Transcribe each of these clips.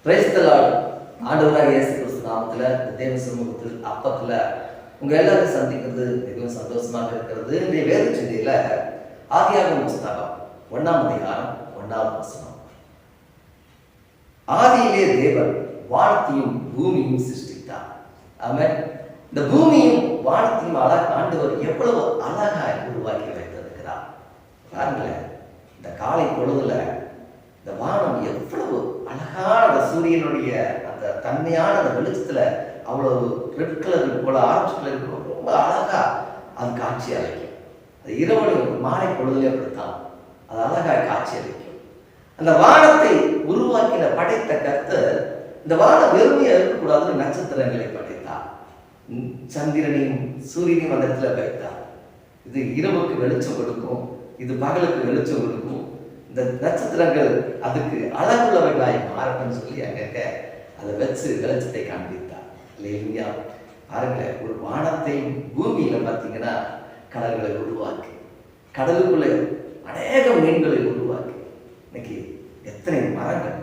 Praise the Lord. ஆண்டவராக இயேசு கிறிஸ்து நாமத்துல தேவ சமூகத்தில் அப்பத்துல உங்க எல்லாரும் சந்திக்கிறது மிகவும் சந்தோஷமாக இருக்கிறது. இன்றைய வேத செய்தியில ஆதியாகம புஸ்தகம் 1ஆம் அதிகாரம் 1ஆவது வசனம். ஆதியிலே தேவன் வானத்தையும் பூமியும் சிருஷ்டித்தார். ஆமென். இந்த பூமியும் வானத்தையும் ஆண்டவர் எவ்வளவு அழகாய் உருவாக்கி வைத்திருக்கிறார். பாருங்களேன், இந்த காலை பொழுதுல இந்த வானம் எவ்வளவு அழகான அந்த சூரியனுடைய அந்த தன்மையான அந்த வெளிச்சத்துல அவ்வளவு ரெட் கலர் போல ஆரஞ்சு கலர் ரொம்ப அழகா அது காட்சி அளிக்கும். அது இரவு மாலை பொழுதுல அப்படித்தான் அது அழகாய் காட்சி அளிக்கும். அந்த வானத்தை உருவாக்கின படைத்த கர்த்தர் இந்த வானம் வெறுமையா இருக்கக்கூடாதுன்னு நட்சத்திரங்களை படைத்தார். சந்திரனையும் சூரியனையும் அந்த இடத்துல வைத்தார். இது இரவுக்கு வெளிச்சம் கொடுக்கும், இது பகலுக்கு வெளிச்சம் கொடுக்கும். இந்த நட்சத்திரங்கள் அதுக்கு அழகுள்ளவைகளாய் மாறணும்னு சொல்லி அங்கங்க அதை வச்சு வெளிச்சத்தை காண்பித்தார். இல்லையா? பாருங்களேன், ஒரு வானத்தையும் பூமியில பார்த்தீங்கன்னா கடல்களை உருவாக்கி, கடலுக்குள்ளே அநேக மீன்களை உருவாக்கி, இன்னைக்கு எத்தனை மரங்கள்,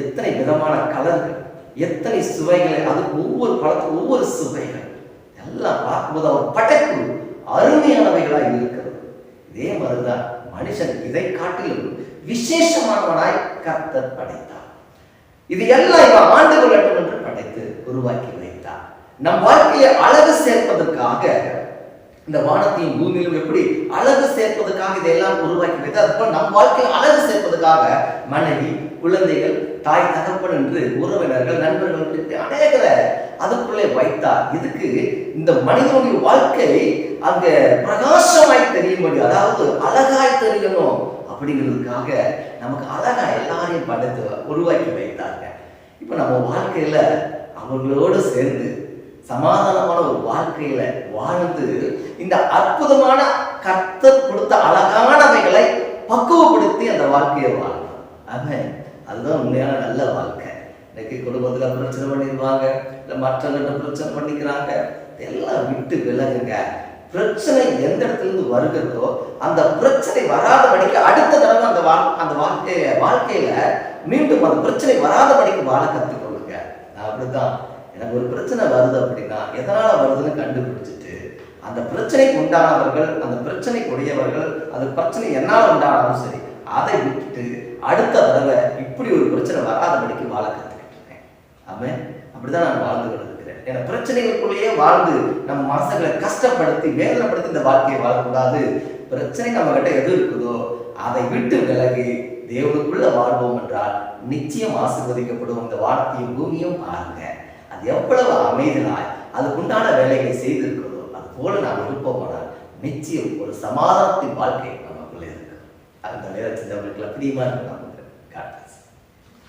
எத்தனை விதமான கலர்கள், எத்தனை சுவைகளை, அது ஒவ்வொரு பழத்துக்கும் ஒவ்வொரு சுவைகள் எல்லாம் பார்க்கும்போது அவர் படைப்பு அருமையானவைகளாய் இருக்கிறது. இதே மாதிரிதான் மனுஷன் இதை காட்டிலும் விசேஷமானவனாய் கர்த்தர் படைத்தார். இது எல்லாம் இவன் ஆண்டு கொள்ளட்டும் என்று படைத்து உருவாக்கி வைத்தார். நம் வாழ்க்கையை அழகு சேர்ப்பதற்காக இந்த வானத்தையும் பூமியிலும் எப்படி அழகு சேர்ப்பதற்காக இதையெல்லாம் உருவாக்கி வைத்தார். அதுபோல் நம் வாழ்க்கையை அழகு சேர்ப்பதற்காக மனைவி, குழந்தைகள், தாய், தகப்பன் என்று உறவினர்கள், நண்பர்கள் அநேகரை அதுக்குள்ளே வைத்தார். இதுக்கு இந்த மனிதனுடைய வாழ்க்கை அங்க பிரகாசமாய் தெரியும்படி, அதாவது அழகாய் தெரியணும் அப்படிங்கிறதுக்காக நமக்கு அழகா எல்லாரையும் படைத்து உருவாக்கி வைத்தாங்க. இப்ப நம்ம வாழ்க்கையில அவர்களோடு சேர்ந்து சமாதானமான ஒரு வாழ்க்கையில வாழ்ந்து இந்த அற்புதமான கர்த்தர் கொடுத்த அழகானவைகளை பக்குவப்படுத்தி அந்த வாழ்க்கையை வாழணும். அதுதான் உண்மையான நல்ல வாழ்க்கை. இன்னைக்கு குடும்பத்துல பிரச்சனை பண்ணிடுவாங்க, இல்லை மற்றவங்க பிரச்சனை பண்ணிக்கிறாங்க, எல்லாம் விட்டு விலகுங்க. பிரச்சனை எந்த இடத்துல இருந்து வருகிறதோ அந்த பிரச்சனை வராதபடிக்கு அடுத்த தடவை அந்த வாழ்க்கையில மீண்டும் அந்த பிரச்சனை வராதபடிக்கு வாழ கற்றுக்கொள்ளுங்க. நான் அப்படித்தான், எனக்கு ஒரு பிரச்சனை வருது அப்படின்னா எதனால வருதுன்னு கண்டுபிடிச்சிட்டு அந்த பிரச்சனைக்கு உண்டானவர்கள், அந்த பிரச்சனைக்கு உடையவர்கள், அந்த பிரச்சனை என்னால் உண்டானாலும் சரி, அதை விட்டுட்டு அடுத்த தடவை இப்படி ஒரு பிரச்சனை வராதபடிக்கு வாழ கற்றுக்கிட்டு இருக்கேன். ஆமென். அப்படிதான் நான் வாழ்ந்து கொண்டிருக்கிறேன். ஏன்னா பிரச்சனைகளுக்குள்ளேயே வாழ்ந்து நம்ம மனசுகளை கஷ்டப்படுத்தி வேதனைப்படுத்தி இந்த வாழ்க்கையை வாழக்கூடாது. பிரச்சனை நம்ம கிட்ட எது இருக்குதோ அதை விட்டு விலகி தேவனுக்குள்ள வாழ்வோம் என்றால் நிச்சயம் ஆசீர்வதிக்கப்படும். இந்த வானத்தையும் பூமியும் பாருங்க, அது எவ்வளவு அமைதியாய் அதுக்குண்டான வேலைகளை செய்திருக்கிறதோ அது போல நாம் இருப்போமானால் நிச்சயம் ஒரு சமாதானத்தின் வாழ்க்கை நமக்குள்ளே இருக்கு. அந்த நேரத்தில் அவர்களுக்கு பிரியமா இருக்கணும்.